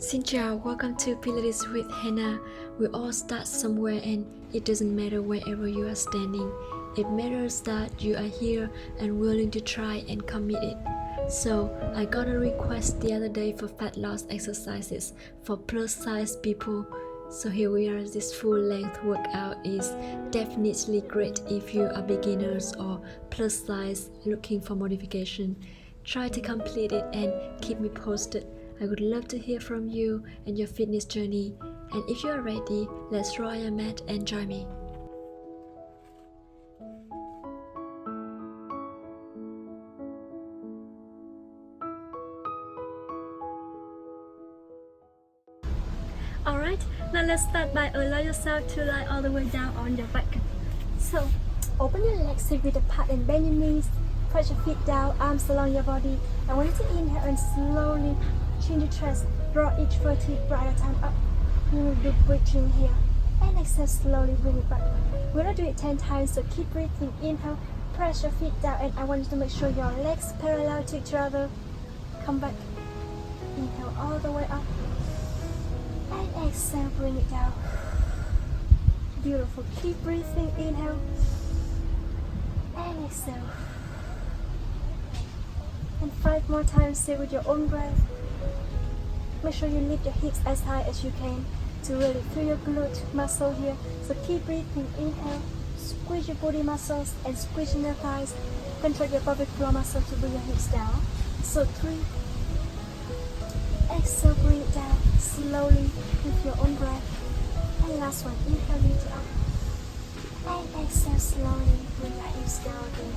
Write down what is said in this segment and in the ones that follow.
Xin chào, welcome to Pilates with Hannah. We all start somewhere and it doesn't matter wherever you are standing. It matters that you are here and willing to try and commit it. So, I got a request the other day for fat loss exercises for plus size people. So here we are, this full length workout is definitely great if you are beginners or plus size looking for modification. Try to complete it and keep me posted. I would love to hear from you and your fitness journey. And if you are ready, let's draw your mat and join me. Alright, now let's start by allow yourself to lie all the way down on your back. So, open your legs, sit with apart and bend your knees. Press your feet down, arms along your body. I want you to inhale and slowly chin your chest. Draw each vertebra at a time up. We will do breathing here. And exhale, slowly bring it back. We're going to do it 10 times, so keep breathing. Inhale, press your feet down, and I want you to make sure your legs parallel to each other. Come back. Inhale all the way up. And exhale, bring it down. Beautiful. Keep breathing. Inhale. And exhale. And 5 more times, say with your own breath. Make sure you lift your hips as high as you can to really feel your glute muscle here. So keep breathing. Inhale. Squeeze your body muscles and squeeze your thighs. Contract your pelvic floor muscle to bring your hips down. So 3. Exhale, bring it down slowly with your own breath. And last one. Inhale, lift it up. And exhale, slowly bring your hips down again.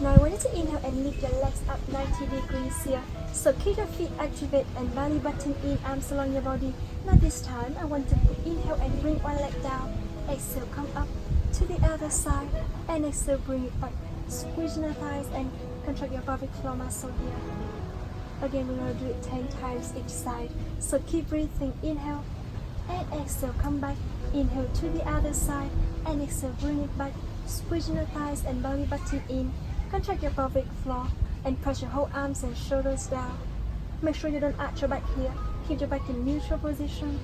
Now I want you to inhale and lift your legs up 90 degrees here. So keep your feet activate and belly button in, arms along your body. Now this time I want to inhale and bring one leg down. Exhale, come up to the other side. And exhale, bring it back. Squeeze your thighs and contract your pelvic floor muscle here. Again, we're going to do it 10 times each side. So keep breathing. Inhale and exhale, come back. Inhale to the other side. And exhale, bring it back. Squeeze your thighs and belly button in. Contract your pelvic floor and press your whole arms and shoulders down. Make sure you don't arch your back here. Keep your back in neutral position.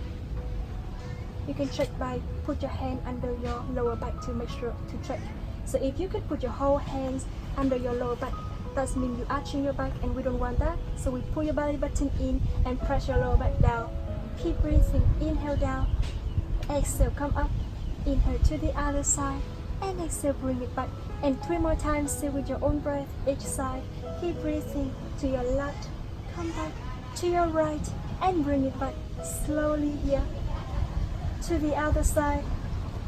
You can check by put your hand under your lower back to make sure to check. So if you could put your whole hands under your lower back, that means you're arching your back and we don't want that. So we pull your belly button in and press your lower back down. Keep breathing. Inhale down. Exhale, come up. Inhale to the other side. And exhale, bring it back. And 3 more times, still with your own breath each side. Keep breathing to your left, come back to your right, and bring it back slowly here to the other side,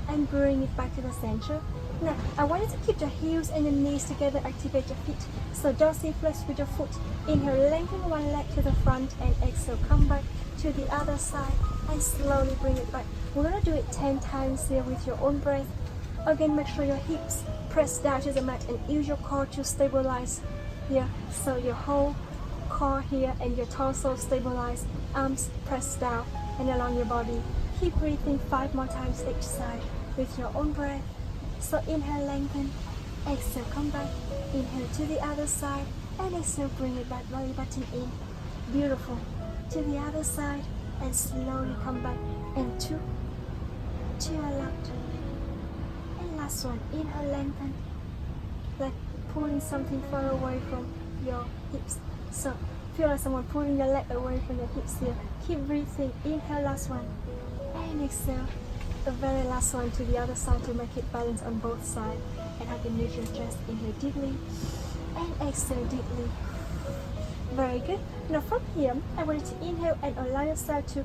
and bring it back to the center. Now, I want you to keep your heels and your knees together, activate your feet. So dorsal flex with your foot. Inhale, lengthen one leg to the front, and exhale, come back to the other side, and slowly bring it back. We're gonna do it 10 times here with your own breath. Again, make sure your hips press down to the mat and use your core to stabilize here. So your whole core here and your torso stabilize. Arms press down and along your body. Keep breathing 5 more times each side with your own breath. So inhale, lengthen. Exhale, come back. Inhale to the other side. And exhale, bring it back, belly button in. Beautiful. To the other side. And slowly come back. And 2. To your left. Last one, inhale, lengthen, like pulling something far away from your hips. So feel like someone pulling your leg away from your hips here. Keep breathing. Inhale, last one, and exhale the very last one to the other side to make it balance on both sides and have a neutral chest. Inhale deeply and exhale deeply. Very good. Now from here, I want you to inhale and allow yourself to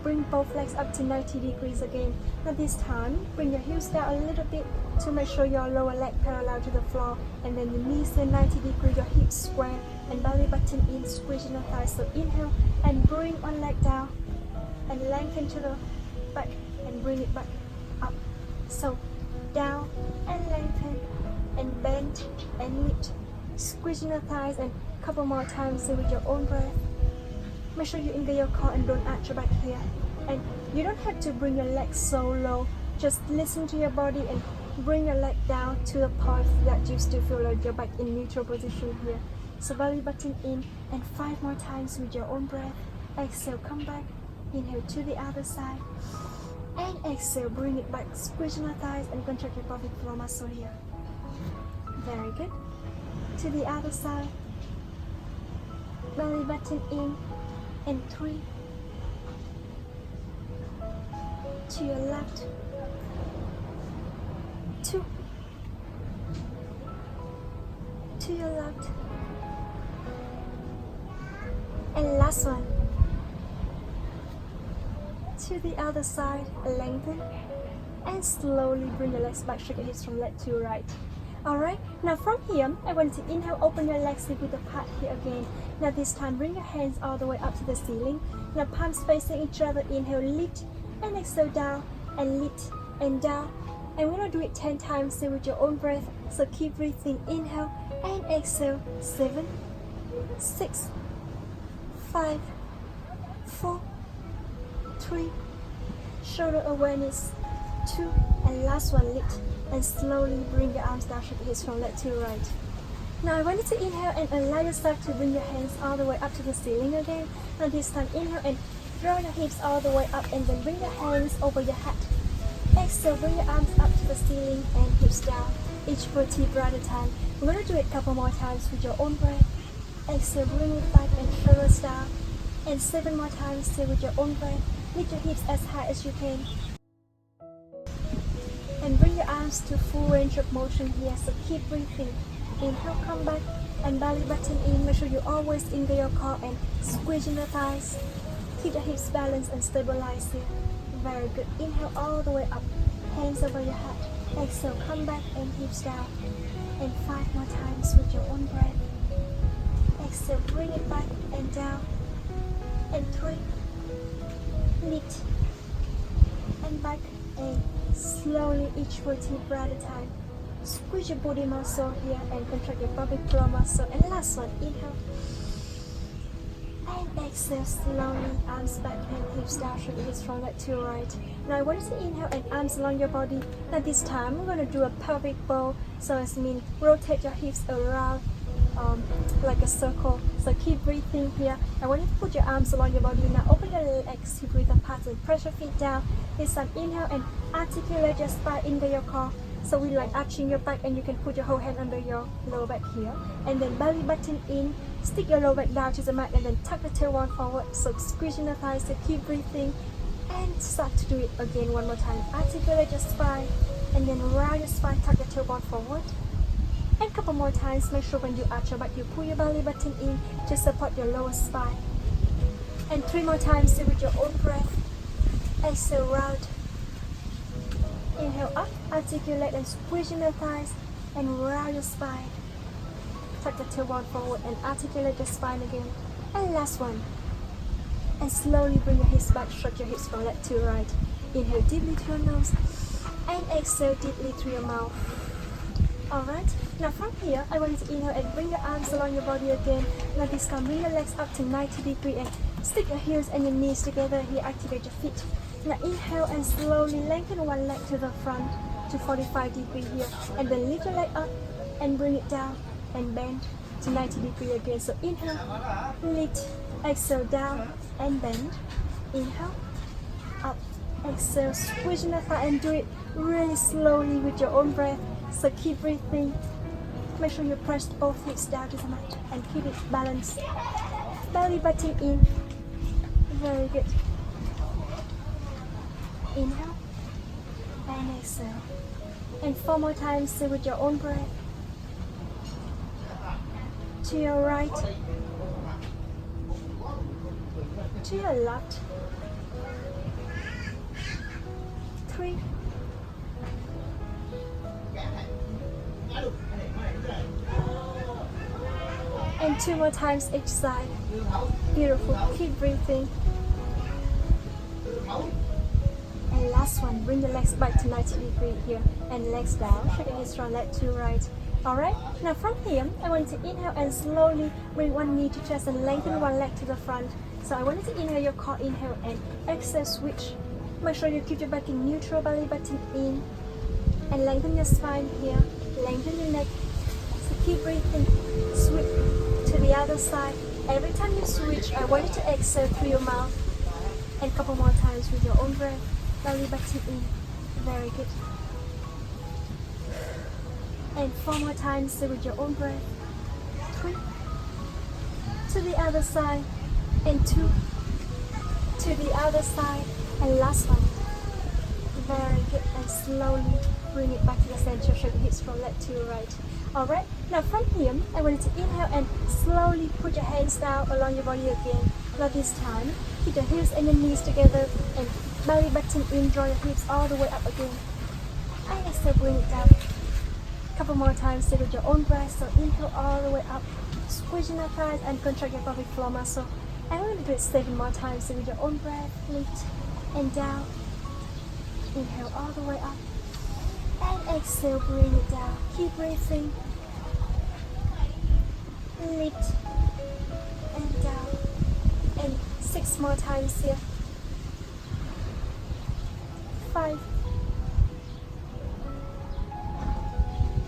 bring both legs up to 90 degrees again. Now this time, bring your heels down a little bit to make sure your lower leg parallel to the floor, and then the knees at 90 degrees, your hips square and belly button in, squeezing your thighs. So inhale and bring one leg down and lengthen to the back and bring it back up. So down and lengthen and bend and lift, squeezing your thighs, and a couple more times with your own breath. Make sure you engage your core and don't arch your back here. And you don't have to bring your legs so low. Just listen to your body and bring your leg down to the point that you still feel like you're back in neutral position here. So belly button in and 5 more times with your own breath. Exhale, come back. Inhale to the other side. And exhale, bring it back. Squeeze your thighs and contract your pelvic floor muscle here. Very good. To the other side. Belly button in. And 3. To your left. 2. To your left. And last one. To the other side, lengthen. And slowly bring your legs back, shake your hips from left to right. Alright, now from here, I want you to inhale, open your legs, sleep with the part here again. Now this time, bring your hands all the way up to the ceiling. Now palms facing each other, inhale, lift, and exhale down, and lift, and down. And we're going to do it 10 times, stay with your own breath. So keep breathing, inhale, and exhale, 7, 6, 5, 4, 3, shoulder awareness, 2, and last one, lift. And slowly bring your arms down, shake your hips from left to right. Now I want you to inhale and allow yourself to bring your hands all the way up to the ceiling again. Now this time inhale and draw your hips all the way up and then bring your hands over your head. Exhale, bring your arms up to the ceiling and hips down. Each vertebra at a time. We're going to do it a couple more times with your own breath. Exhale, bring it back and shoulders down. And 7 more times, stay with your own breath. Lift your hips as high as you can. And bring your arms to full range of motion here, so keep breathing. Inhale, come back, and belly button in. Make sure you always engage your core and squeeze in the thighs. Keep the hips balanced and stabilized here. Very good. Inhale all the way up, hands over your head. Exhale, come back and hips down. And 5 more times with your own breath. Exhale, bring it back and down. And 3, lift, and back, and slowly each vertebra at a time. Squeeze your body muscle here and contract your pelvic floor muscle. And last one, inhale. And exhale slowly, arms back and hips down, shake your hips from left to right. Now I want you to inhale and arms along your body. Now this time we're going to do a pelvic bow. So it means rotate your hips around like a circle. So keep breathing here. I want you to put your arms along your body. Now open your legs to breathe apart and press your feet down. This time inhale and articulate your spine into your core. So we like arching your back and you can put your whole hand under your lower back here. And then belly button in, stick your lower back down to the mat and then tuck the tailbone forward. So squeezing the thighs, so keep breathing. And start to do it again one more time. Articulate your spine and then round your spine, tuck your tailbone forward. And a couple more times, make sure when you arch your back, you pull your belly button in to support your lower spine. And 3 more times, stay with your own breath. Exhale, round. Inhale up, articulate and squeeze in the thighs and round your spine. Tuck the tailbone forward and articulate your spine again. And last one. And slowly bring your hips back, stretch your hips from left to right. Inhale deeply through your nose and exhale deeply through your mouth. Alright, now from here, I want you to inhale and bring your arms along your body again. Now this time, bring your legs up to 90 degrees and stick your heels and your knees together. Here, activate your feet. Now inhale and slowly lengthen one leg to the front to 45 degrees here. And then lift your leg up and bring it down and bend to 90 degrees again. So inhale, lift, exhale down and bend. Inhale, up, exhale, squeeze in the thigh and do it really slowly with your own breath. So keep breathing. Make sure you press both hips down to the mat and keep it balanced. Belly button in. Very good. Inhale and exhale. And 4 more times, stay with your own breath. To your right. To your left. 3. And 2 more times each side. Beautiful. Keep breathing. And last one, bring the legs back to 90 degrees here. And legs down, shake your hips from left to right. Alright, now from here, I want you to inhale and slowly bring one knee to chest and lengthen one leg to the front. So I want you to inhale your core, inhale and exhale, switch. Make sure you keep your back in neutral, belly button in. And lengthen your spine here, lengthen your neck. So keep breathing, switch to the other side Every time you switch, I want you to exhale through your mouth. And a couple more times with your own breath. Belly button in. Very good. And 4 more times with your own breath. 3. To the other side. And 2. To the other side. And last one. Very good. And slowly bring it back to the center. Shake the hips from left to right. Alright, now from here, I want you to inhale and slowly put your hands down along your body again. Now this time, keep your heels and your knees together and belly button in, draw your hips all the way up again. And exhale, bring it down. Couple more times, stay with your own breath. So inhale all the way up, squeeze your thighs and contract your pelvic floor muscle. And we're going to do it 7 more times. Stay with your own breath, lift and down. Inhale all the way up. And exhale, bring it down. Keep breathing. Lift and down. And 6 more times here. 5.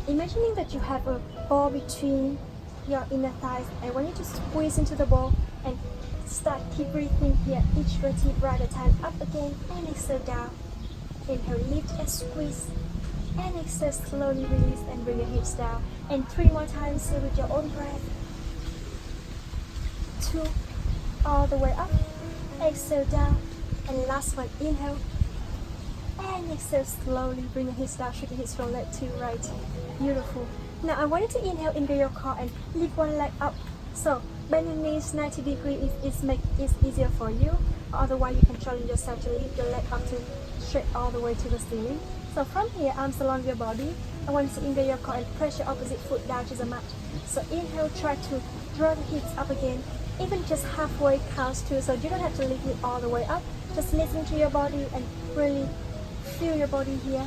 Imagining that you have a ball between your inner thighs. I want you to squeeze into the ball and keep breathing here. Each vertebra at a time. Up again and exhale down. Inhale, lift and squeeze. And exhale, slowly release and bring your hips down. And 3 more times here with your own breath. 2, all the way up. Exhale down. And last one, inhale. And exhale, slowly bring your hips down. Shake your hips from left to right. Beautiful. Now I want you to inhale into your core and lift one leg up. So bend your knees 90 degrees if it's easier for you. Otherwise, you can challenge yourself to lift your leg up to straight all the way to the ceiling. So from here, arms along your body. I want you to inhale your core and press your opposite foot down to the mat. So inhale, try to draw the hips up again. Even just halfway counts too, so you don't have to lift it all the way up. Just listen to your body and really feel your body here.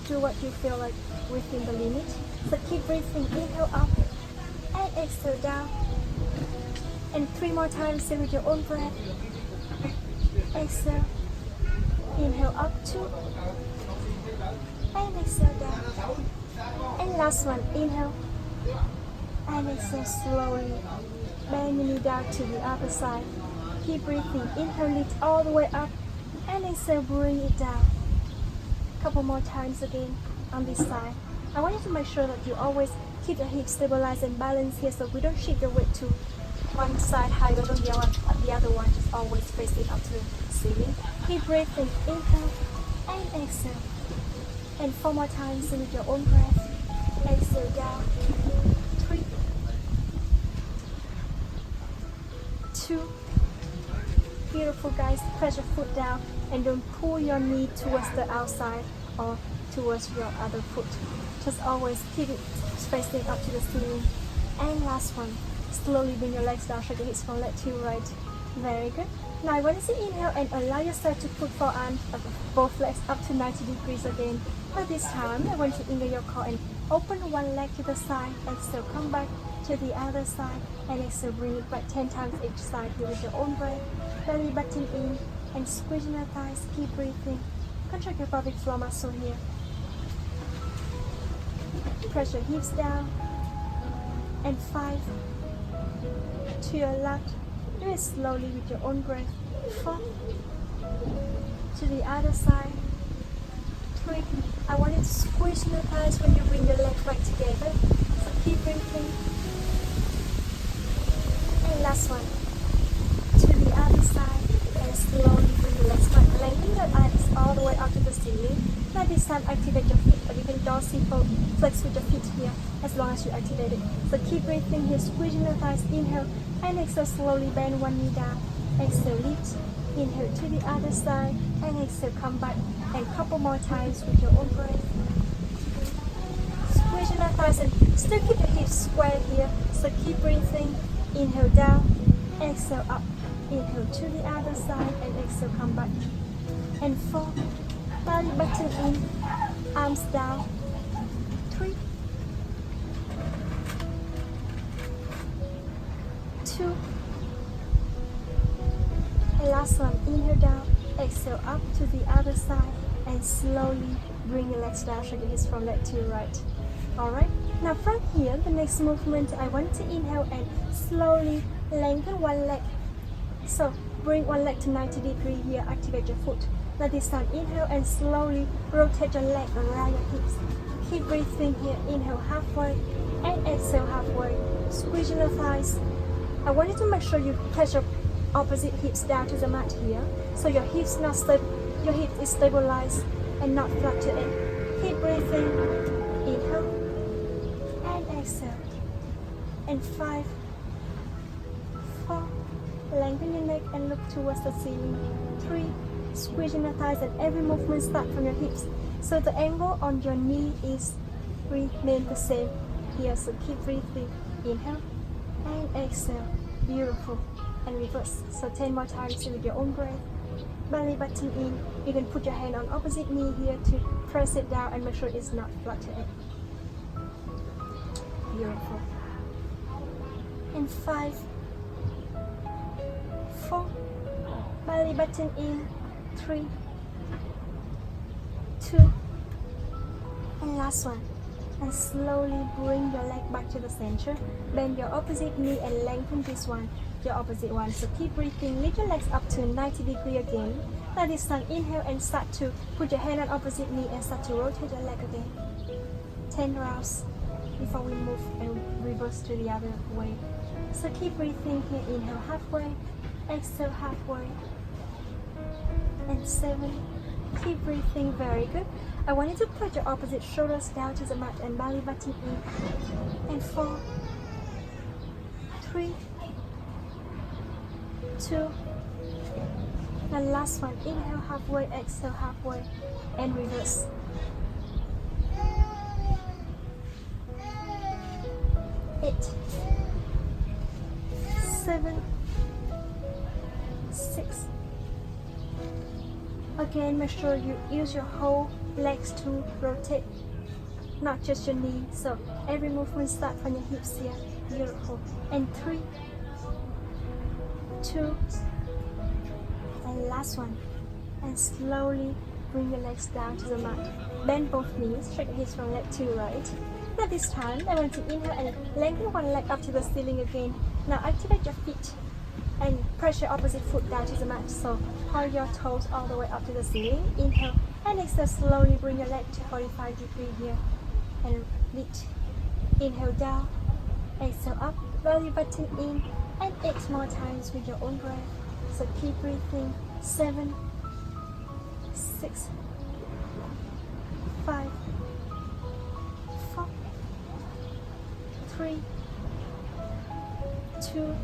Do what you feel like within the limit. So keep breathing, inhale up and exhale down. And 3 more times, say with your own breath. Exhale, inhale up 2. And exhale down. And last one, inhale. And exhale slowly. Bend your knee down to the other side. Keep breathing. Inhale, lift all the way up. And exhale, bring it down. Couple more times again on this side. I want you to make sure that you always keep your hips stabilized and balanced here so we don't shift your weight to one side higher than the other one. Just always facing up to the ceiling. Keep breathing. Inhale and exhale. And 4 more times with your own breath. Exhale down. 3, 2. Beautiful, guys. Press your foot down and don't pull your knee towards the outside or towards your other foot. Just always keep it facing up to the ceiling. And last one. Slowly bring your legs down. Shake your hips from left to right. Very good. Now I want you to inhale and allow yourself to put both legs up to 90 degrees again. But this time, I want you to inhale your core and open one leg to the side. Exhale, come back to the other side. And exhale, bring it back 10 times each side here with your own breath. Belly button in and squeeze your thighs. Keep breathing. Contract your pelvic floor muscle here. Press your hips down. And 5. To your left. Do it slowly with your own breath. 4. To the other side. 3. I want you to squeeze your thighs when you bring your legs back together. So keep breathing. And last one. To the other side. And slowly bring your legs back. Lengthen your arms all the way up to the ceiling. Now this time activate your feet. Or you can dorsiflex flex with your feet here as long as you activate it. So keep breathing here. Squeeze your thighs. Inhale. And exhale, slowly bend one knee down. Exhale, lift. Inhale to the other side. And exhale, come back. And couple more times with your own breath. Squeeze your thighs and still keep your hips square here. So keep breathing. Inhale down. Exhale up. Inhale to the other side. And exhale, come back. And 4. Belly button in. Arms down. 3. 2. And last one, inhale down, exhale up to the other side and slowly bring your legs down, shake your hips from left to right. Alright, Now from here, the next movement, I want to inhale and slowly lengthen one leg. So bring one leg to 90 degrees here, activate your foot. Now this time, inhale and slowly rotate your leg around your hips. Keep breathing here, inhale halfway and exhale halfway. Squeeze your thighs. I want you to make sure you press your opposite hips down to the mat here, so your hips your hip is stabilized and not fluctuating. Keep breathing. Inhale and exhale. And 5, 4. Lengthen your neck and look towards the ceiling. 3. Squeeze your thighs, and every movement starts from your hips. So the angle on your knee is remain the same here. So keep breathing. Inhale and exhale. Beautiful. And reverse. So 10 more times with your own breath. Belly button in. You can put your hand on opposite knee here to press it down and make sure it's not fluctuating. Beautiful. And 5, 4. Belly button in. 3, 2. And last one. And slowly bring your leg back to the center. Bend your opposite knee and lengthen this one, your opposite one. So keep breathing. Lift your legs up to 90 degrees again. Now this time, inhale and start to put your hand on opposite knee and start to rotate your leg again. 10 rounds before we move and reverse to the other way. So keep breathing here. Inhale halfway, exhale halfway. And 7. Keep breathing. Very good. I want you to put your opposite shoulders down to the mat and belly button in. And 4, 3, 2. And last one. Inhale halfway, exhale halfway, and reverse. 8, 7, 6. Again, make sure you use your whole legs to rotate, not just your knee. So every movement starts from your hips here. Beautiful. And 3, 2, and last one. And slowly bring your legs down to the mat. Bend both knees, straight your hips from left to right. Now this time, I want to inhale and lengthen one leg up to the ceiling again. Now activate your feet and press your opposite foot down to the mat. So hold your toes all the way up to the ceiling. Inhale and exhale. Slowly bring your leg to 45 degrees here and lift. Inhale down, exhale up, belly button in, and 8 more times with your own breath. So keep breathing. 7, 6, 5, 4, 3, 2,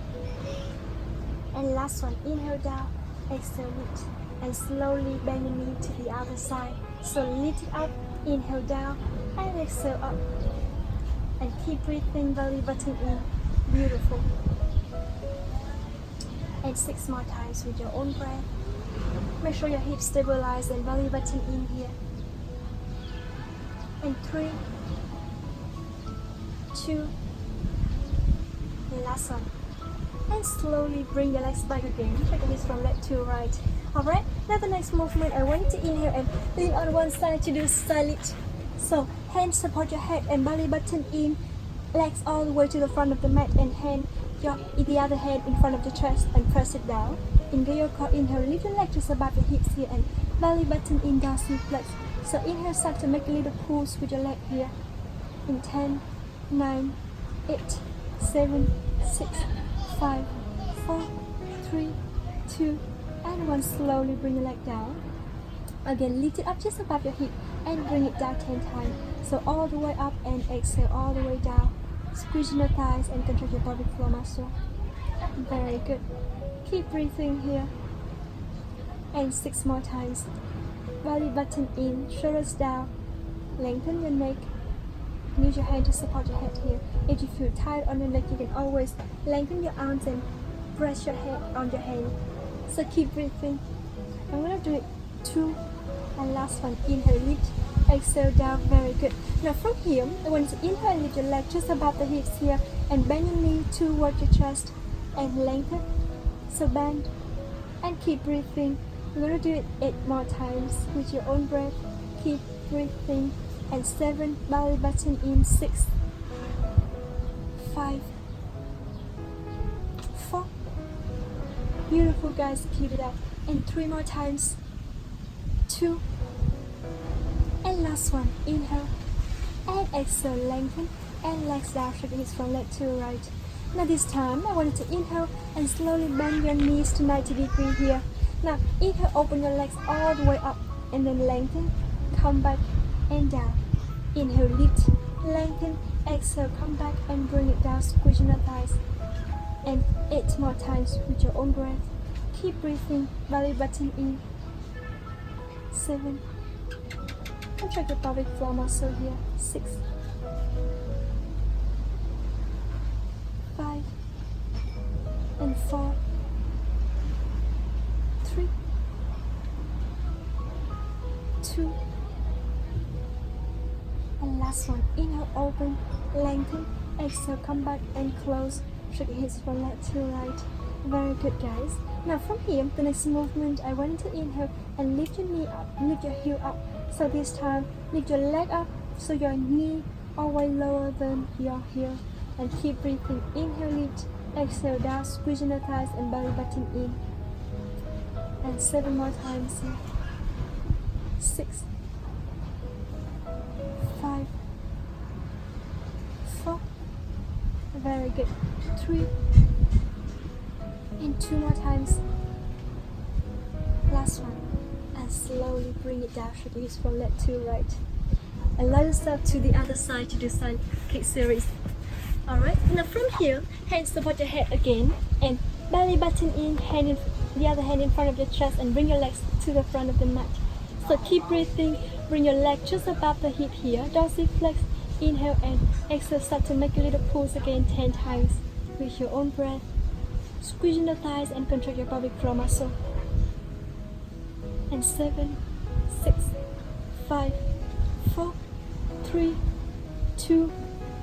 and last one. Inhale down, exhale lift, and slowly bend your knee to the other side. So lift it up, inhale down, and exhale up. And keep breathing, belly button in. Beautiful. And 6 more times with your own breath. Make sure your hips stabilize and belly button in here. And 3, 2, and last one. And slowly bring your legs back again. Take your hips from left to right. Alright, now the next movement, I want you to inhale and lean on one side to do side lift. So hands support your head and belly button in. Legs all the way to the front of the mat and the other hand in front of the chest and press it down. In your core, inhale, lift your leg just above your hips here and belly button in, down flex. So inhale, start to make a little pulse with your leg here. In 10, 9, 8, 7, 6, 5, 4, 3, 2, and 1. Slowly bring your leg down. Again, lift it up just above your hip and bring it down 10 times. So all the way up and exhale all the way down. Squeeze your thighs and control your pelvic floor muscle. Very good. Keep breathing here. And 6 more times. Belly button in, shoulders down. Lengthen your neck. Use your hand to support your head here. If you feel tight on your neck, you can always lengthen your arms and press your head on your hand. So keep breathing. I'm gonna do it 2 and last one. Inhale, lift, exhale down. Very good. Now from here, I want you to inhale and lift your leg just above the hips here and bend your knee toward your chest and lengthen. So bend and keep breathing. We're gonna do it 8 more times with your own breath. Keep breathing. And 7, belly button in. 6, 5, 4. Beautiful guys, keep it up. And 3 more times. 2. And last one, inhale. And exhale, lengthen. And legs down, shake the hips from left to right. Now this time, I want you to inhale and slowly bend your knees to 90 degrees here. Now inhale, open your legs all the way up. And then lengthen, come back and down. Inhale, lift, lengthen. Exhale, come back and bring it down, squeezing your thighs. And 8 more times with your own breath. Keep breathing, belly button in. 7. Contract your pelvic floor muscle here. 6. 5. And 4. 3. 2. And last one. Inhale, open, lengthen. Exhale, come back and close. Shake your hips from left to right. Very good, guys. Now from here, the next movement, I want you to inhale and lift your knee up, lift your heel up. So this time, lift your leg up so your knee always lower than your heel. And keep breathing. Inhale, lift. Exhale, down, squeezing the thighs and belly button in. And 7 more times here. 6. 5. 4. Very good. 3. And 2 more times. Last one. And slowly bring it down. Shake your hips from left to right. And let yourself to the other side to do side kick series. Alright, now from here, hands support your head again. And belly button in, the other hand in front of your chest, and bring your legs to the front of the mat. So keep breathing. Bring your leg just above the hip here. Dorsal flex. Inhale and exhale. Start to make a little pulse again 10 times with your own breath. Squeezing the thighs and contract your pelvic floor muscle. And 7, 6, 5, 4, 3, 2,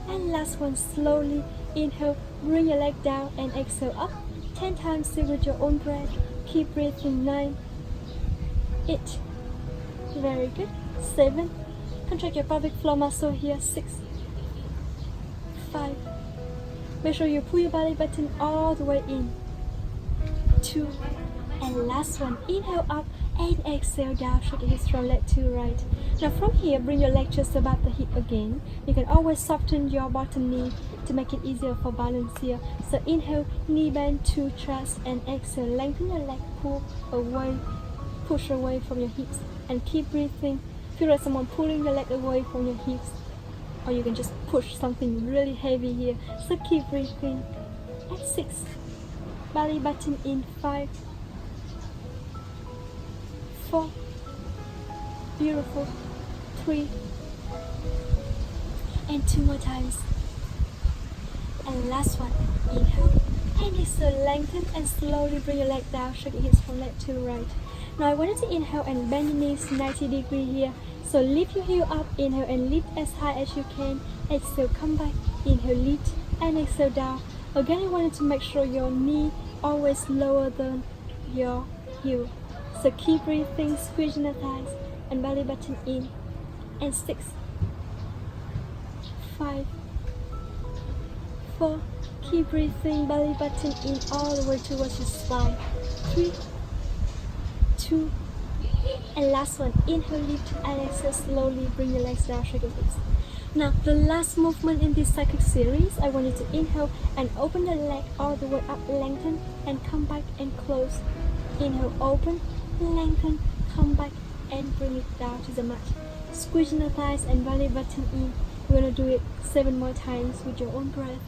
and last one. Slowly inhale, bring your leg down and exhale up 10 times with your own breath. Keep breathing. 9, 8, very good. 7, contract your pelvic floor muscle here. 6, 5, make sure you pull your belly button all the way in. 2, and last one. Inhale up and exhale down. Shake your hips from left to right. Now from here, bring your leg just above the hip again. You can always soften your bottom knee to make it easier for balance here. So inhale, knee bend to chest, and exhale, lengthen your leg, push away from your hips, and keep breathing. Feel like someone pulling your leg away from your hips, or you can just push something really heavy here. So keep breathing. And 6, belly button in. 5, 4, beautiful. 3, and 2 more times. And last one. Inhale and exhale, lengthen and slowly bring your leg down. Shake your hips from left to right. Now I want you to inhale and bend your knees 90 degrees here. So lift your heel up. Inhale and lift as high as you can. Exhale, come back. Inhale, lift and exhale down. Again, I want you to make sure your knee always lower than your heel. So keep breathing, squeezing the thighs and belly button in. And 6, 5, 4, keep breathing, belly button in all the way towards your spine. 3, 2, and last one. Inhale, lift and exhale, slowly bring your legs down, shake your hips. Now the last movement in this cyclic series, I want you to inhale and open the leg all the way up, lengthen and come back and close. Inhale, open, lengthen, come back and bring it down to the mat. Squeezing the thighs and belly button in. We're gonna do it 7 more times with your own breath.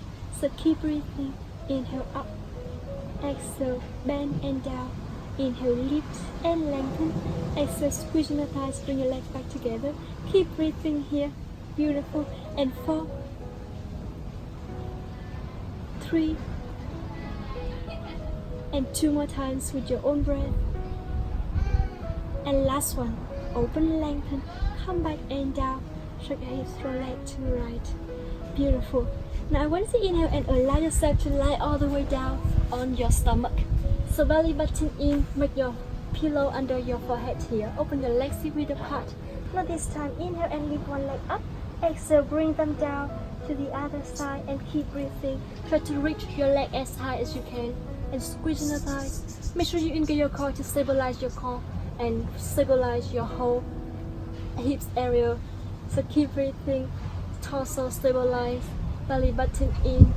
So keep breathing. Inhale up, exhale, bend and down. Inhale, lift and lengthen. Exhale, squeezing the thighs, bring your legs back together. Keep breathing here. Beautiful. And 4, 3, and 2 more times with your own breath. And last one. Open, lengthen, come back and down. Shake your hips from left to right. Beautiful. Now I want you to inhale and allow yourself to lie all the way down on your stomach. So belly button in, make your pillow under your forehead here. Open your legs width apart. Now this time, inhale and lift one leg up. Exhale, bring them down. to the other side and keep breathing. Try to reach your leg as high as you can and squeeze in the thighs. Make sure you engage your core to stabilize your core and stabilize your whole hips area. So keep breathing, torso stabilize, belly button in.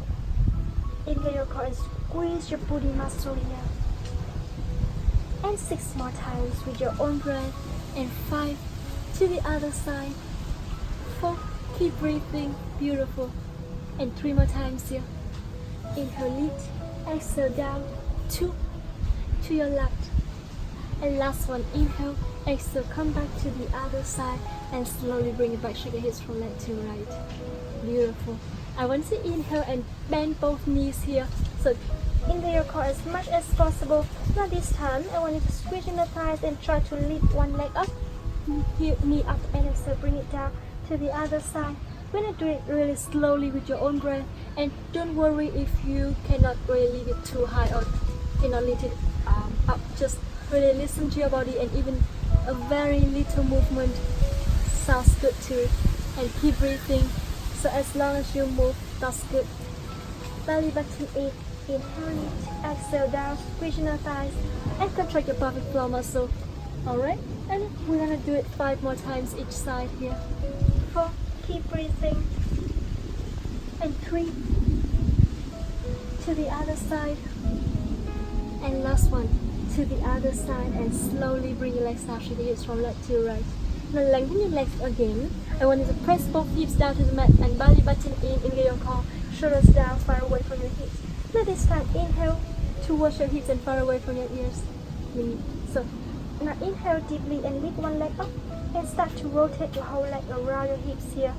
Engage your core and squeeze your booty muscle here. And 6 more times with your own breath. And 5 to the other side. 4, keep breathing, beautiful. And 3 more times here. Inhale, lift, exhale down, 2 to your left. And last one, inhale, exhale, come back to the other side and slowly bring it back, shake your hips from left to right. Beautiful. I want to inhale and bend both knees here. So inhale your core as much as possible. Now this time, I want you to squeeze in the thighs and try to lift one leg up, knee up, and exhale, bring it down to the other side. We're gonna do it really slowly with your own breath, and don't worry if you cannot really leave it too high or cannot lift it up. Just really listen to your body, and even a very little movement sounds good too. And keep breathing. So as long as you move, that's good. Belly button in, inhale, lift, exhale down, squeeze in the thighs, and contract your pelvic floor muscle. Alright, and we're gonna do it 5 more times each side here. 4, keep breathing, and 3 to the other side, and last one to the other side, and slowly bring your legs down, shake your hips from left to right. Now lengthen your legs again. I want you to press both hips down to the mat and belly button in, engage your core, shoulders down, far away from your hips. Now this time, inhale towards your hips and far away from your ears. So now inhale deeply and lift one leg up and start to rotate your whole leg around your hips here.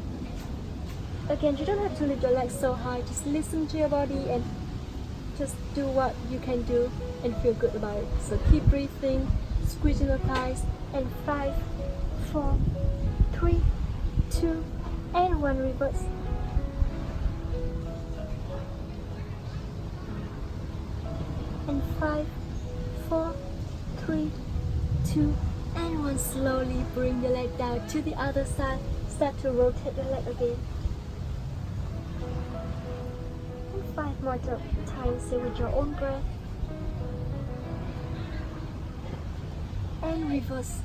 Again, you don't have to lift your legs so high, just listen to your body and just do what you can do and feel good about it. So keep breathing, squeezing the thighs, and 5, 4, 3, 2, and 1, reverse. And 5, 4, 3, 2, and 1. Slowly bring your leg down to the other side. Start to rotate your leg again. And 5 more times here with your own breath. And reverse.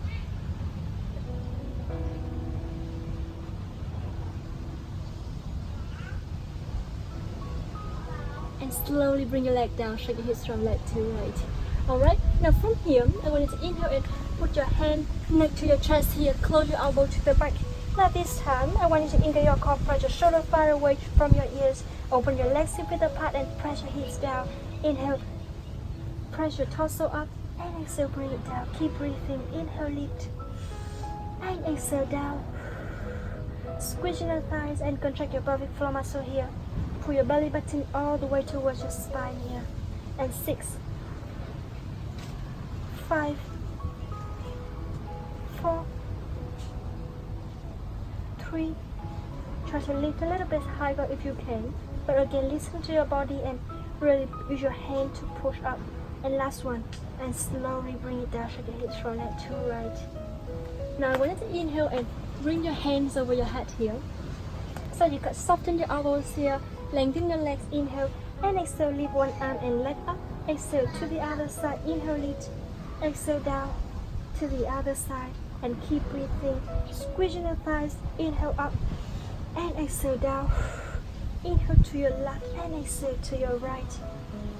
And slowly bring your leg down, shake your hips from left to right. Alright, now from here, I want you to inhale and put your hand next to your chest here, close your elbow to the back. Now this time, I want you to engage your core, press your shoulder far away from your ears, open your legs hip width apart and press your hips down. Inhale, press your torso up, and exhale, bring it down. Keep breathing, inhale, lift, and exhale down. Squeeze your thighs and contract your pelvic floor muscle here. Pull your belly button all the way towards your spine here. And 6, 5, 4, 3. Try to lift a little bit higher if you can. But again, listen to your body and really use your hand to push up. And last one. And slowly bring it down, shake your hips from left to right. Now I want you to inhale and bring your hands over your head here. So you can soften your elbows here. Lengthen your legs, inhale, and exhale, lift one arm and leg up. Exhale to the other side, inhale, lift, exhale down to the other side, and keep breathing. Squeezing the thighs, inhale up, and exhale down. Inhale to your left, and exhale to your right.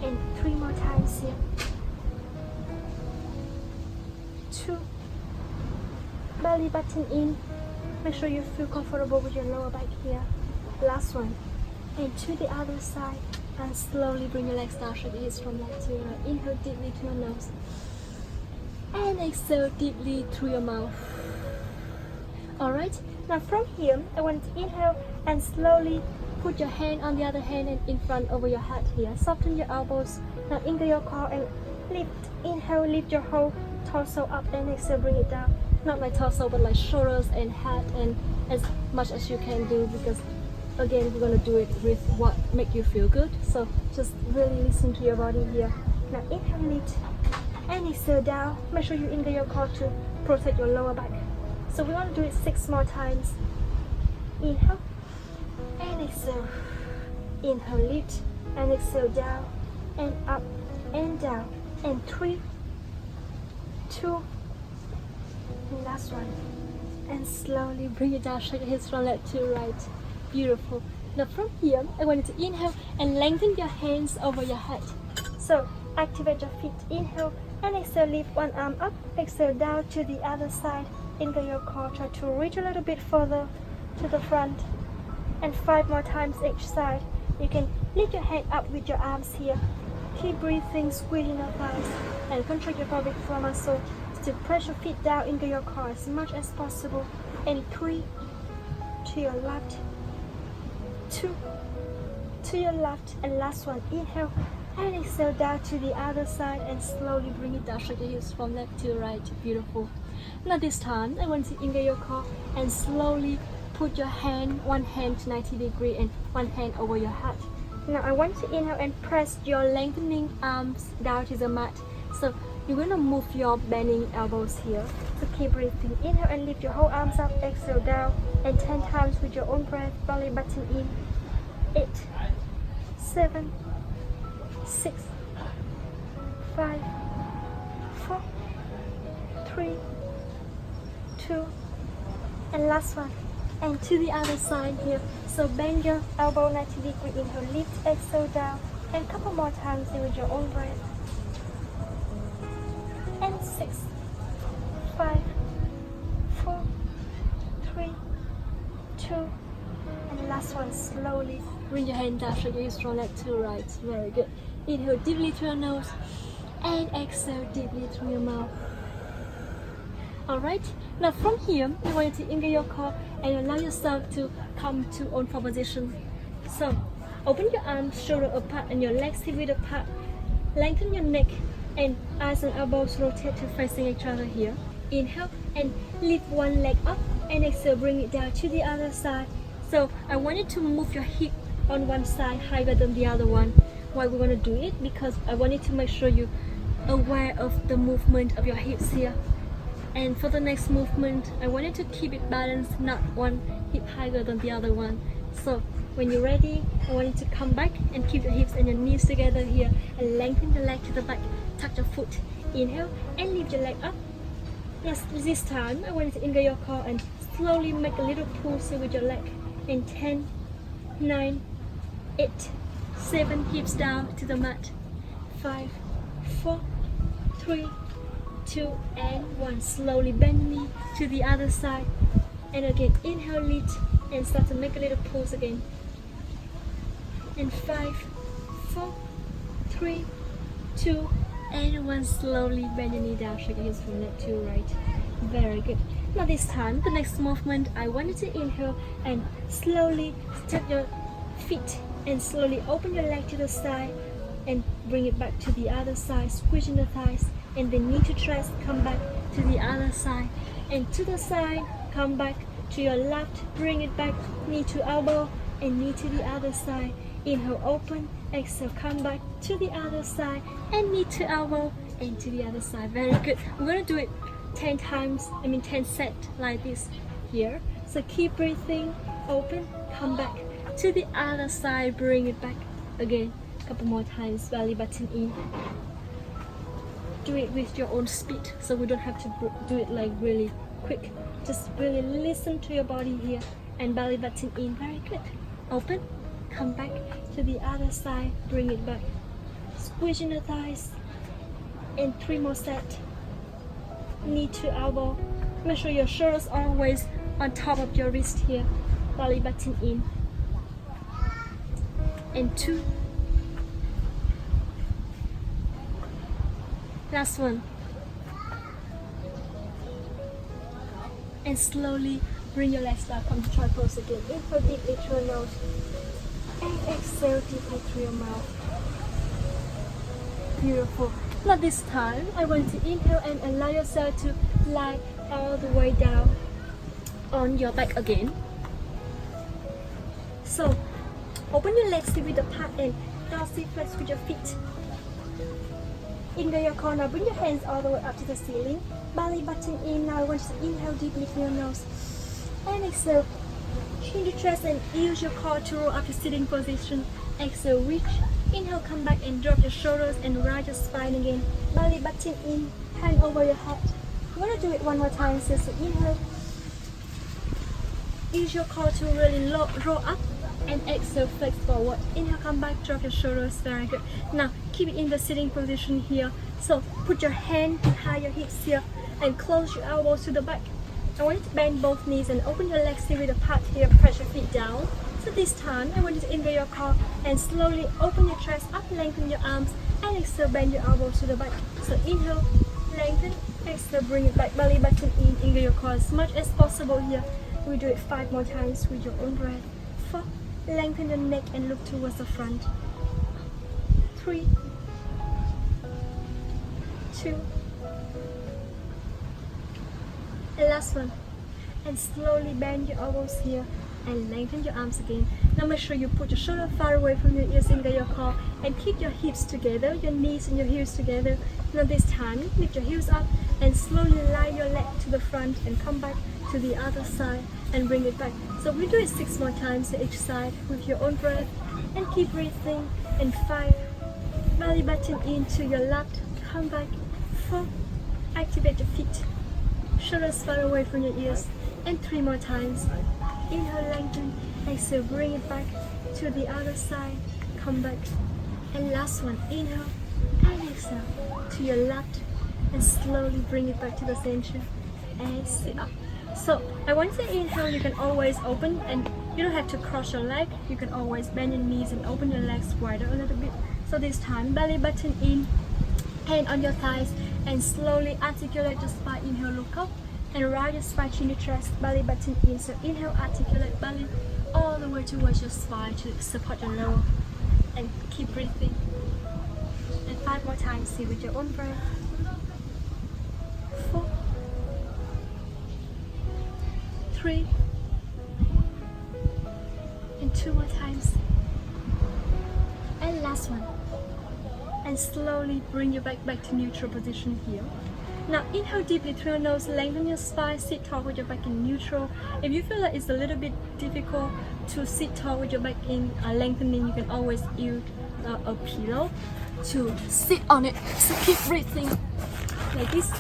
And 3 more times here. 2, belly button in. Make sure you feel comfortable with your lower back here. Last one. And to the other side, and slowly bring your legs down, shake your hips from left to right. Inhale deeply through your nose, and exhale deeply through your mouth. Alright, now from here, I want to inhale and slowly put your hand on the other hand and in front over your head here. Soften your elbows. Now engage your core and lift. Inhale, lift your whole torso up, and exhale, bring it down. Not like torso, but like shoulders and head, and as much as you can do, because again, we're gonna do it with what make you feel good. So just really listen to your body here. Now inhale, lift, and exhale down. Make sure you engage your core to protect your lower back. So we want to do it 6 more times. Inhale, and exhale. Inhale, lift, and exhale, down, and up, and down, and 3, 2, and last one. And slowly bring it down, shake your hips from left to right. Beautiful. Now from here, I want you to inhale and lengthen your hands over your head. So activate your feet. Inhale and exhale, lift one arm up. Exhale, down to the other side. Into your core, try to reach a little bit further to the front. And 5 more times each side. You can lift your head up with your arms here. Keep breathing, squeezing your thighs, and contract your pelvic floor muscle to press your feet down into your core as much as possible. And 3, to your left, 2, to your left, and last one. Inhale and exhale, down to the other side, and slowly bring it down. Shake your hips from left to right. Beautiful. Now this time, I want you to engage your core and slowly put your hand, one hand to 90 degrees and one hand over your heart. Now I want you to inhale and press your lengthening arms down to the mat. So you're going to move your bending elbows here. So keep breathing. Inhale and lift your whole arms up. Exhale, down, and 10 times with your own breath. Belly button in. 8, 7, 6, 5, 4, 3, 2, and last one. And to the other side here. So bend your elbow 90 degrees. Inhale, lift, exhale, down, and a couple more times with your own breath. And 6, 5, 4, 3, 2, and last one. Slowly bring your hand down, shake your hips from left to right. Very good. Inhale deeply through your nose and exhale deeply through your mouth. Alright, now from here, I want you to engage your core and allow yourself to come to own form position. So, open your arms, shoulder apart, and your legs hip width apart. Lengthen your neck, and eyes and elbows rotate to facing each other here. Inhale and lift one leg up, and exhale, bring it down to the other side. So, I want you to move your hip on one side higher than the other one. Why we want to do it? Because I want you to make sure you're aware of the movement of your hips here. And for the next movement, I want you to keep it balanced, not one hip higher than the other one. So when you're ready, I want you to come back and keep your hips and your knees together here and lengthen the leg to the back. Tuck your foot. Inhale and lift your leg up. Yes, this time I want you to engage your core and slowly make a little pulse with your leg. In 10, 9, 8, 7, hips down to the mat. 5, 4, 3, 2, and 1. Slowly bend the knee to the other side. And again, inhale, lift, and start to make a little pulse again. And 5, 4, 3, 2, and 1. Slowly bend your knee down, shake your hips from left to right. Very good. Now this time, the next movement, I want you to inhale and slowly step your feet and slowly open your leg to the side and bring it back to the other side, squeezing the thighs, and then knee to chest, come back to the other side, and to the side, come back to your left, bring it back, knee to elbow, and knee to the other side. Inhale, open, exhale, come back to the other side, and knee to elbow, and to the other side. Very good. We're gonna do it 10 times, 10 sets like this here. So keep breathing, open, come back to the other side, bring it back again. Couple more times, belly button in. Do it with your own speed, so we don't have to do it like really quick. Just really listen to your body here, and belly button in. Very good. Open, come back to the other side, bring it back. Squeezing the thighs, and 3 more sets. Knee to elbow. Make sure your shoulders are always on top of your wrist here. Belly button in. And 2. Last one. And slowly bring your legs back, come to try pose again. Inhale deeply through your nose. And exhale deeply through your mouth. Beautiful. Now this time, I want to inhale and allow yourself to lie all the way down on your back again. So, open your legs with the apart and dorsiflex with your feet. Inhale your corner, bring your hands all the way up to the ceiling. Belly button in. Now I want you to inhale deeply through your nose. And exhale. in the chest and use your core to roll up to sitting position. Exhale, reach. Inhale, come back and drop your shoulders and rise your spine again. Belly button in, hand over your head. You want to do it one more time, so inhale. Use your core to really roll up and exhale, flex forward. Inhale, come back, drop your shoulders, very good. Now, keep it in the sitting position here. So, put your hand behind your hips here and close your elbows to the back. I want you to bend both knees and open your legs here with a part here, press your feet down. So this time, I want you to engage your core and slowly open your chest up, lengthen your arms, and exhale, bend your elbows to the back. So inhale, lengthen, exhale, bring it back, belly button in, engage your core as much as possible here. We do it 5 more times with your own breath. 4, lengthen the neck and look towards the front. 3, 2, and last one. And slowly bend your elbows here and lengthen your arms again. Now make sure you put your shoulder far away from your ears, engage your core, and keep your hips together, your knees and your heels together. Now this time, lift your heels up and slowly lie your leg to the front and come back to the other side and bring it back. So we do it 6 more times to each side with your own breath and keep breathing. And 5, belly button into your left, come back. 4, activate your feet, shoulders far away from your ears, and 3 more times. Inhale, lengthen, exhale, bring it back to the other side, come back. And last one, inhale and exhale to your left and slowly bring it back to the center and sit up. So I want you to inhale, you can always open and you don't have to cross your leg. You can always bend your knees and open your legs wider a little bit. So this time, belly button in, hand on your thighs and slowly articulate your spine. Inhale, look up and rise your spine, chin to chest, belly button in. So inhale, articulate belly all the way towards your spine to support your lower and keep breathing. And 5 more times, see with your own breath. 4, 3, and 2 more times. And last one. And slowly bring your back to neutral position here. Now inhale deeply through your nose, lengthen your spine, sit tall with your back in neutral. If you feel like it's a little bit difficult to sit tall with your back in lengthening, you can always use a pillow to sit on it. So keep breathing like this.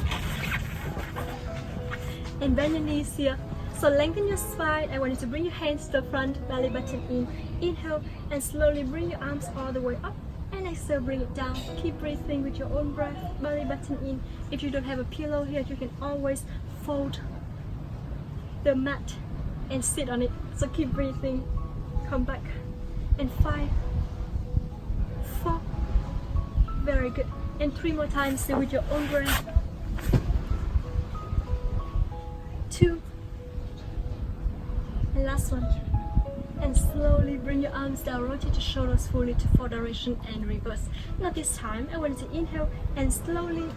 And bend your knees here. So lengthen your spine. I want you to bring your hands to the front, belly button in. Inhale and slowly bring your arms all the way up. And exhale, bring it down. Keep breathing with your own breath, belly button in. If you don't have a pillow here, you can always fold the mat and sit on it. So keep breathing. Come back. And 5, 4, very good. And 3 more times, sit with your own breath. 2, and last one. And slowly bring your arms down, rotate your shoulders fully to 4 direction and reverse. Now this time, I want you to inhale and slowly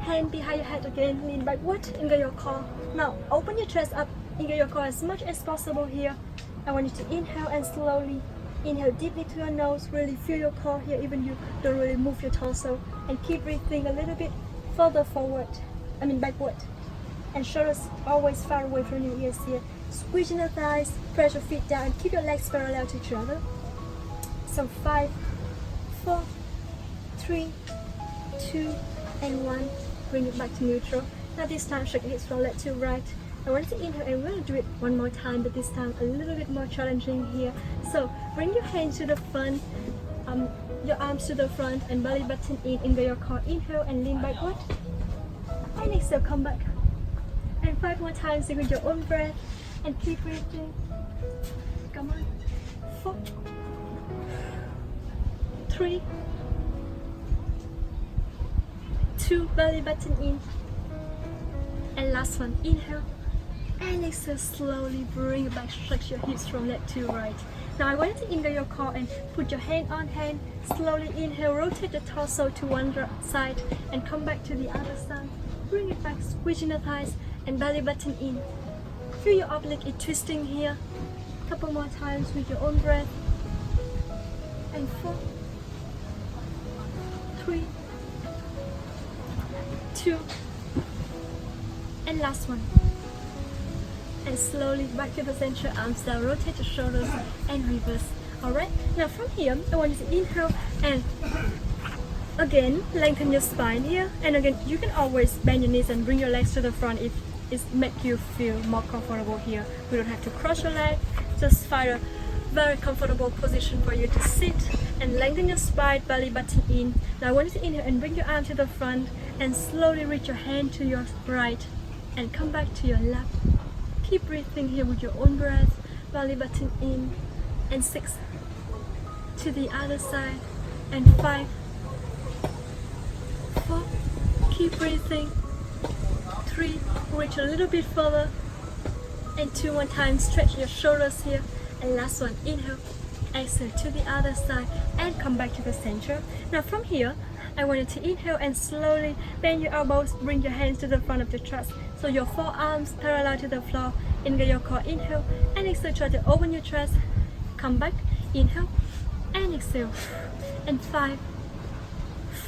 hand behind your head again, lean backward, engage your core. Now open your chest up, engage your core as much as possible here. I want you to inhale and slowly inhale deeply through your nose, really feel your core here, even you don't really move your torso. And keep breathing a little bit further forward, backward. And shoulders always far away from your ears here. Squeeze in the thighs, press your feet down, and keep your legs parallel to each other. So 5, 4, 3, 2, and 1. Bring it back to neutral. Now this time, shake your hips from left to right. I want you to inhale and we'll do it one more time, but this time a little bit more challenging here. So bring your hands to the front, your arms to the front, and belly button in. Engage your core. Inhale and lean backward. And exhale, come back. And 5 more times with your own breath. And keep breathing. Come on. 4, 3, 2, belly button in. And last one, inhale. And exhale, slowly bring it back, stretch your hips from left to right. Now I want you to engage your core and put your hand on hand. Slowly inhale, rotate the torso to one side and come back to the other side. Bring it back, squeezing the thighs and belly button in. Feel your oblique is twisting here. Couple more times with your own breath. And 4, 3, 2, and last one. and slowly back to the center, arms down, rotate the shoulders and reverse. Alright, now from here, I want you to inhale and again lengthen your spine here, and again you can always bend your knees and bring your legs to the front if it makes you feel more comfortable here. We don't have to cross your leg, just find a very comfortable position for you to sit and lengthen your spine, belly button in. Now I want you to inhale and bring your arm to the front and slowly reach your hand to your right and come back to your left. Keep breathing here with your own breath, belly button in, and 6 to the other side, and 5, 4, keep breathing, 3, reach a little bit further, and 2 more times, stretch your shoulders here, and last one, inhale, exhale to the other side, and come back to the center. Now from here, I want you to inhale and slowly bend your elbows, bring your hands to the front of the chest, so your forearms parallel to the floor. Engage your core, inhale, and exhale, try to open your chest, come back, inhale, and exhale, and 5,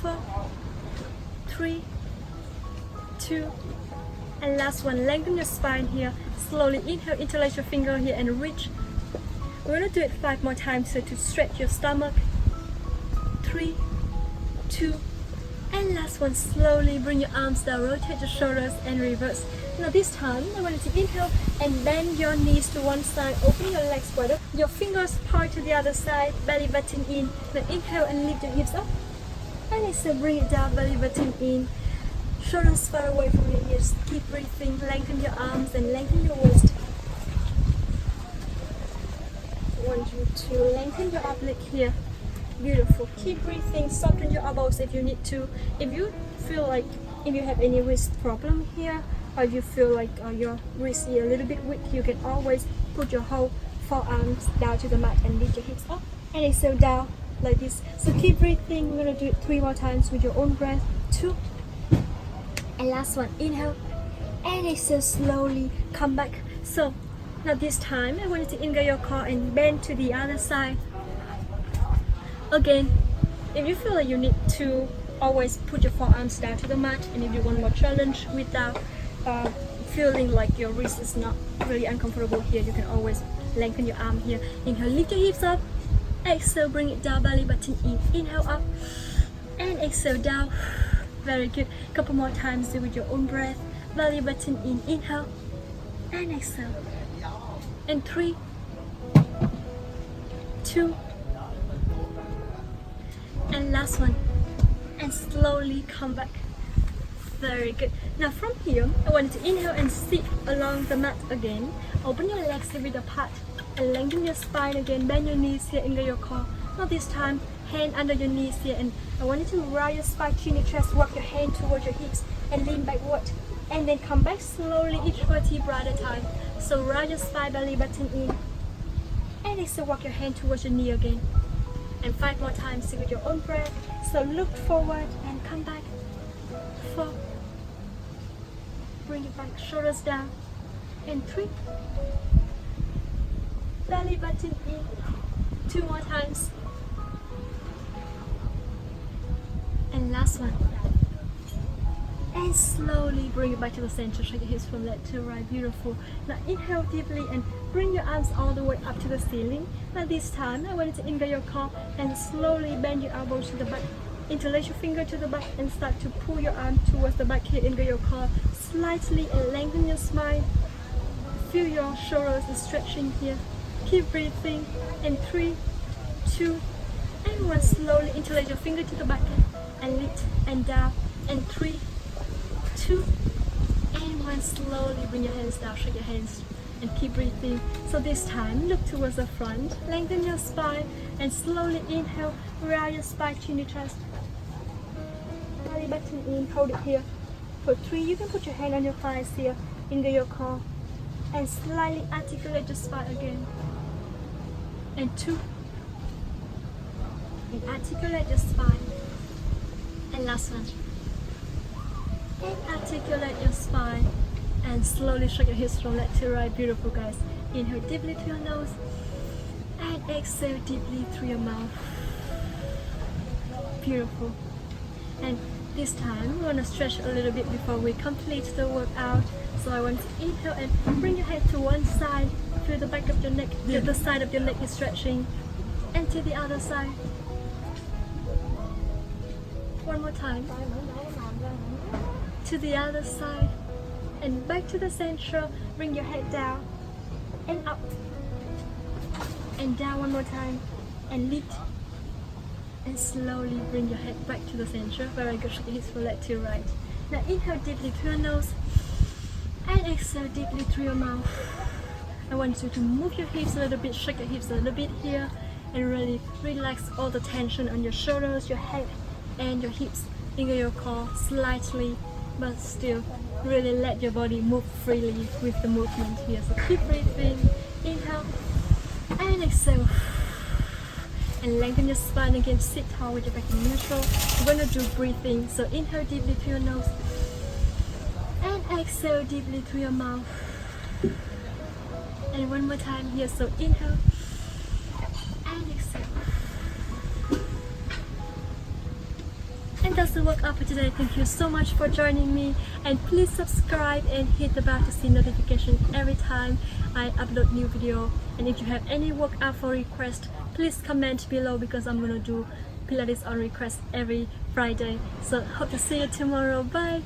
4, 3, 2, and last one, lengthen your spine here, slowly inhale, interlace your finger here and reach. We're going to do it 5 more times, so to stretch your stomach, 3, 2, and last one, slowly bring your arms down, rotate the shoulders and reverse. Now this time, I want you to inhale and bend your knees to one side, open your legs wide up, your fingers point to the other side, belly button in. Now inhale and lift your hips up, and exhale, bring it down, belly button in, shoulders far away from your ears. Keep breathing, lengthen your arms and lengthen your waist. I want you to lengthen your oblique here. Beautiful. Keep breathing, soften your elbows if you need to. If you feel like, if you have any wrist problem here, or if you feel like your wrist is a little bit weak, you can always put your whole forearms down to the mat and lift your hips up and exhale down like this. So keep breathing. We're gonna do it 3 more times with your own breath. 2, and last one, inhale and exhale, slowly come back. So now this time I want you to engage your core and bend to the other side. Again, if you feel like you need to always put your forearms down to the mat, and if you want more challenge without feeling like your wrist is not really uncomfortable here, you can always lengthen your arm here. Inhale, lift your hips up, exhale, bring it down, belly button in, inhale up, and exhale down. Very good. Couple more times, do with your own breath, belly button in, inhale, and exhale, and 3, 2, and last one, and slowly come back. Very good. Now from here, I want you to inhale and sit along the mat again. Open your legs a bit apart and lengthen your spine again. Bend your knees here, engage your core. Now this time, hand under your knees here, and I want you to round your spine, chin your chest, walk your hand towards your hips and lean backward. And then come back slowly, each vertebra at a time. So round your spine, belly button in. And exhale, walk your hand towards your knee again. And 5 more times with your own breath. So look forward and come back. 4, bring it back, shoulders down, and 3, belly button in, 2 more times, and last one, and slowly bring it back to the center. Shake your hips from left to right. Beautiful. Now inhale deeply and bring your arms all the way up to the ceiling. Now this time I want you to engage your core and slowly bend your elbows to the back. Interlace your finger to the back and start to pull your arm towards the back here. Engage your core slightly and lengthen your spine. Feel your shoulders stretching here. Keep breathing. And 3, 2, and 1. Slowly interlace your finger to the back and lift and down. And 3, 2, and 1. Slowly bring your hands down. Shake your hands and keep breathing. So this time, look towards the front. Lengthen your spine and slowly inhale. Round your spine, chin your chest. Belly button in, hold it here. For 3, you can put your hand on your thighs here, engage your core, and slightly articulate your spine again. And 2, and articulate your spine. And last one. And articulate your spine, and slowly shake your hips from left to right. Beautiful, guys. Inhale deeply through your nose, and exhale deeply through your mouth. Beautiful. And This time we want to stretch a little bit before we complete the workout. So I want to inhale and bring your head to one side, feel the back of your neck, feel the side of your neck is stretching, and to the other side. One more time. To the other side, and back to the center. Bring your head down and up and down one more time, and lift. And slowly bring your head back to the center. Very good. Shake your hips from left to right. Now inhale deeply through your nose and exhale deeply through your mouth. I want you to move your hips a little bit, shake your hips a little bit here, and really relax all the tension on your shoulders, your head, and your hips. Angle your core slightly, but still really let your body move freely with the movement here. So keep breathing. Inhale and exhale. And lengthen your spine again, sit tall with your back in neutral. We're gonna do breathing. So inhale deeply through your nose and exhale deeply through your mouth. And one more time here, so inhale and exhale. And that's the workout for today. Thank you so much for joining me, and please subscribe and hit the bell to see notification every time I upload new video. And if you have any workout for request, please comment below, because I'm gonna do Pilates on request every Friday. So hope to see you tomorrow. Bye.